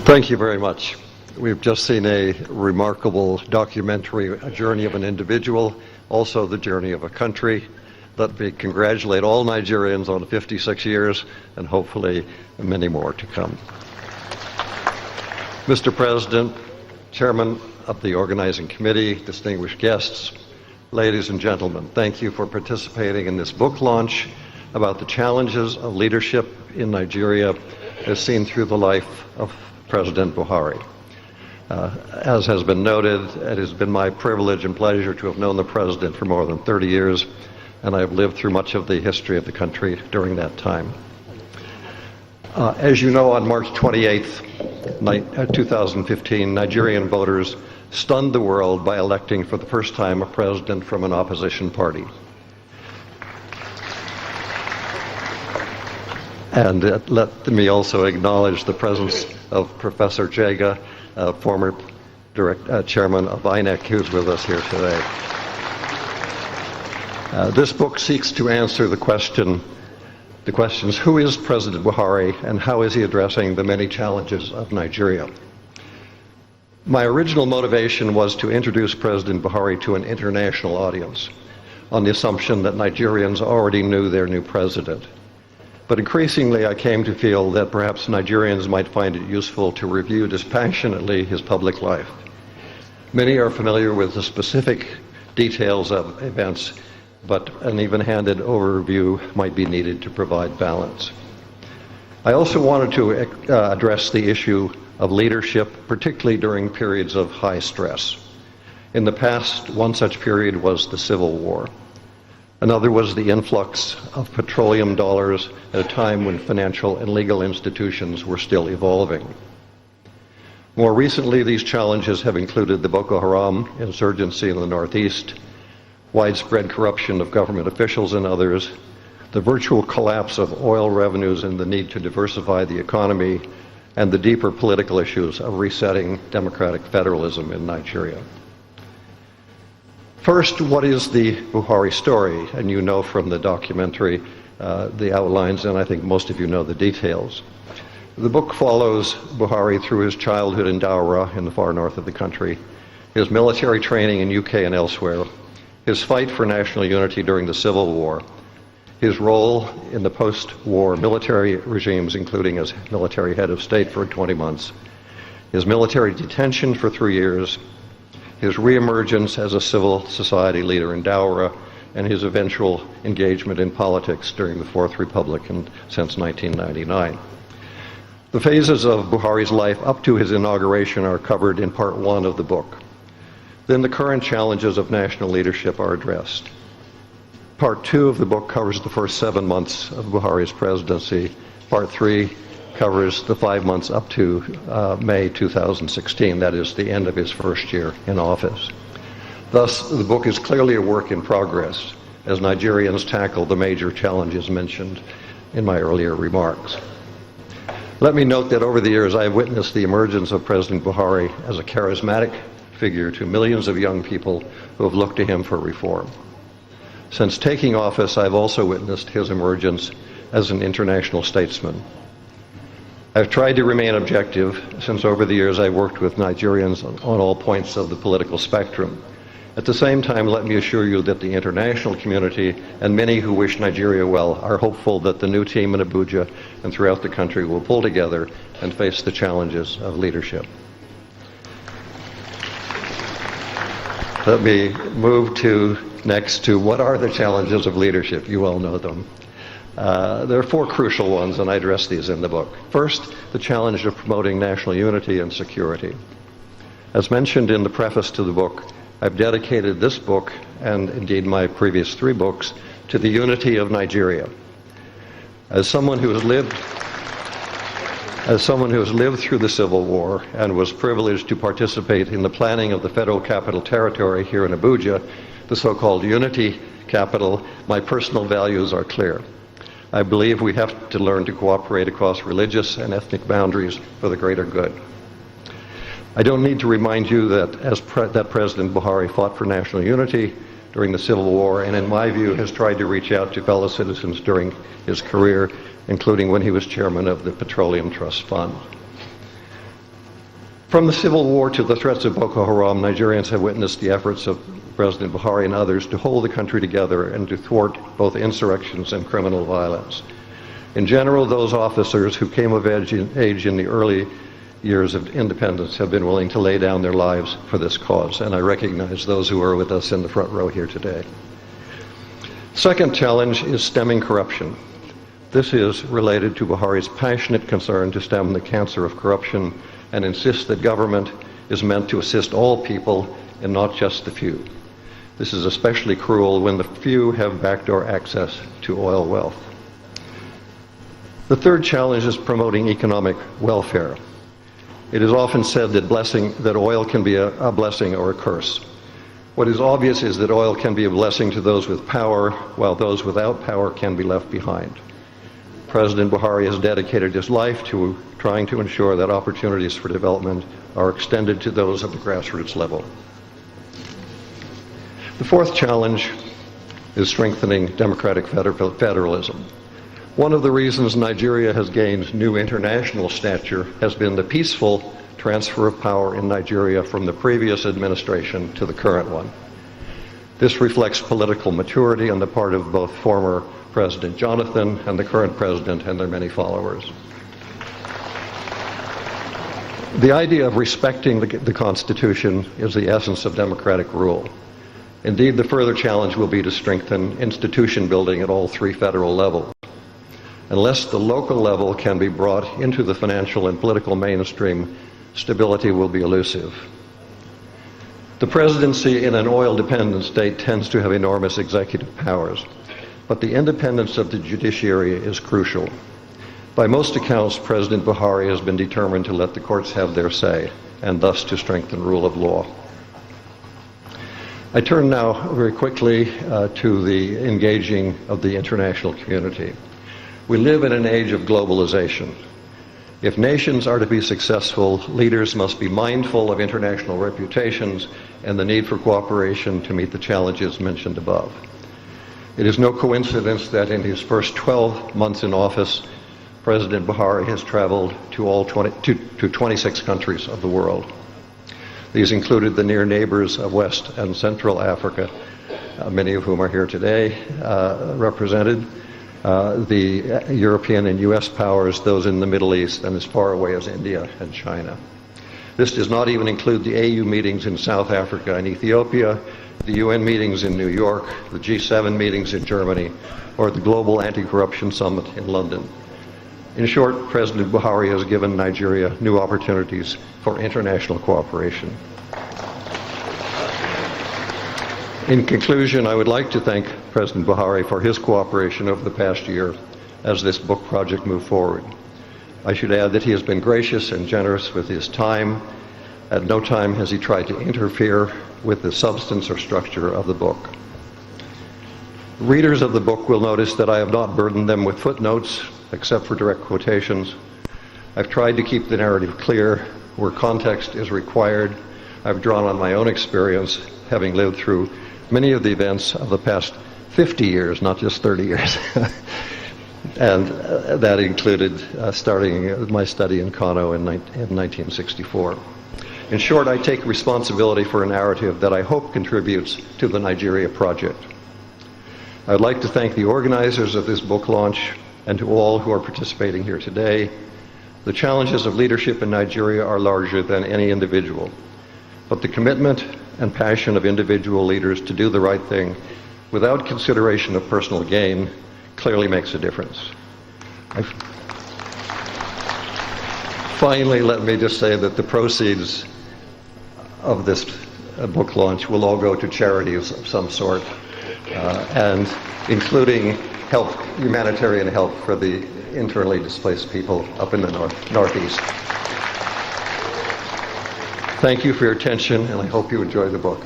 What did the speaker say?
Thank you very much. We've just seen a remarkable documentary, a journey of an individual, also the journey of a country. Let me congratulate all Nigerians on 56 years and hopefully many more to come. Mr. President, Chairman of the Organizing Committee, distinguished guests, ladies and gentlemen, thank you for participating in this book launch about the challenges of leadership in Nigeria as seen through the life of President Buhari. As has been noted, it has been my privilege and pleasure to have known the President for more than 30 years, and I have lived through much of the history of the country during that time. As you know, on March 28th, 2015, Nigerian voters stunned the world by electing for the first time a president from an opposition party. And let me also acknowledge the presence of Professor Jega, former chairman of INEC, who's with us here today. This book seeks to answer the questions, who is President Buhari and how is he addressing the many challenges of Nigeria? My original motivation was to introduce President Buhari to an international audience on the assumption that Nigerians already knew their new president. But increasingly, I came to feel that perhaps Nigerians might find it useful to review dispassionately his public life. Many are familiar with the specific details of events, but an even-handed overview might be needed to provide balance. I also wanted to address the issue of leadership, particularly during periods of high stress. In the past, one such period was the Civil War. Another was the influx of petroleum dollars at a time when financial and legal institutions were still evolving. More recently, these challenges have included the Boko Haram insurgency in the Northeast, widespread corruption of government officials and others, the virtual collapse of oil revenues and the need to diversify the economy, and the deeper political issues of resetting democratic federalism in Nigeria. First, what is the Buhari story? And you know from the documentary the outlines, and I think most of you know the details. The book follows Buhari through his childhood in Daura in the far north of the country, his military training in UK and elsewhere, his fight for national unity during the Civil War, his role in the post-war military regimes, including as military head of state for 20 months, his military detention for 3 years, his reemergence as a civil society leader in Daura, and his eventual engagement in politics during the Fourth Republic and since 1999. The phases of Buhari's life up to his inauguration are covered in part 1 of the book. Then the current challenges of national leadership are addressed. Part 2 of the book covers the first 7 months of Buhari's presidency. Part 3 covers the 5 months up to May 2016, that is the end of his first year in office. Thus, the book is clearly a work in progress as Nigerians tackle the major challenges mentioned in my earlier remarks. Let me note that over the years I have witnessed the emergence of President Buhari as a charismatic figure to millions of young people who have looked to him for reform. Since taking office, I've also witnessed his emergence as an international statesman. I've tried to remain objective since over the years I've worked with Nigerians on all points of the political spectrum. At the same time, let me assure you that the international community and many who wish Nigeria well are hopeful that the new team in Abuja and throughout the country will pull together and face the challenges of leadership. Let me move next to what are the challenges of leadership. You all know them. There are 4 crucial ones, and I address these in the book. First, the challenge of promoting national unity and security. As mentioned in the preface to the book, I've dedicated this book, and indeed my previous 3 books, to the unity of Nigeria. As someone who has lived through the Civil War and was privileged to participate in the planning of the Federal Capital Territory here in Abuja, the so-called unity capital, my personal values are clear. I believe we have to learn to cooperate across religious and ethnic boundaries for the greater good. I don't need to remind you that that President Buhari fought for national unity during the Civil War, and in my view has tried to reach out to fellow citizens during his career, including when he was chairman of the Petroleum Trust Fund. From the civil war to the threats of Boko Haram, Nigerians have witnessed the efforts of President Buhari and others to hold the country together and to thwart both insurrections and criminal violence. In general, those officers who came of age in the early years of independence have been willing to lay down their lives for this cause, and I recognize those who are with us in the front row here today. Second challenge is stemming corruption. This is related to Buhari's passionate concern to stem the cancer of corruption and insist that government is meant to assist all people and not just the few. This is especially cruel when the few have backdoor access to oil wealth. The third challenge is promoting economic welfare. It is often said that oil can be a blessing or a curse. What is obvious is that oil can be a blessing to those with power, while those without power can be left behind. President Buhari has dedicated his life to trying to ensure that opportunities for development are extended to those at the grassroots level. The fourth challenge is strengthening democratic federalism. One of the reasons Nigeria has gained new international stature has been the peaceful transfer of power in Nigeria from the previous administration to the current one. This reflects political maturity on the part of both former President Jonathan and the current president and their many followers. The idea of respecting the Constitution is the essence of democratic rule. Indeed, the further challenge will be to strengthen institution building at all three federal levels. Unless the local level can be brought into the financial and political mainstream, stability will be elusive. The presidency in an oil-dependent state tends to have enormous executive powers, but the independence of the judiciary is crucial. By most accounts, President Buhari has been determined to let the courts have their say, and thus to strengthen rule of law. I turn now very quickly to the engaging of the international community. We live in an age of globalization. If nations are to be successful, leaders must be mindful of international reputations and the need for cooperation to meet the challenges mentioned above. It is no coincidence that in his first 12 months in office, President Buhari has traveled to 26 countries of the world. These included the near neighbors of West and Central Africa, many of whom are here today represented, the European and US powers, those in the Middle East, and as far away as India and China. This does not even include the AU meetings in South Africa and Ethiopia, the UN meetings in New York, the G7 meetings in Germany, or the Global Anti-Corruption Summit in London. In short, President Buhari has given Nigeria new opportunities for international cooperation. In conclusion, I would like to thank President Buhari for his cooperation over the past year as this book project moved forward. I should add that he has been gracious and generous with his time. At no time has he tried to interfere with the substance or structure of the book. Readers of the book will notice that I have not burdened them with footnotes, except for direct quotations. I've tried to keep the narrative clear where context is required. I've drawn on my own experience, having lived through many of the events of the past 50 years, not just 30 years. And that included starting my study in Kano in 1964. In short, I take responsibility for a narrative that I hope contributes to the Nigeria project. I'd like to thank the organizers of this book launch and to all who are participating here today. The challenges of leadership in Nigeria are larger than any individual, but the commitment and passion of individual leaders to do the right thing without consideration of personal gain clearly makes a difference. Finally, let me just say that the proceeds of this book launch will all go to charities of some sort, and including humanitarian help for the internally displaced people up in the Northeast. Thank you for your attention, and I hope you enjoy the book.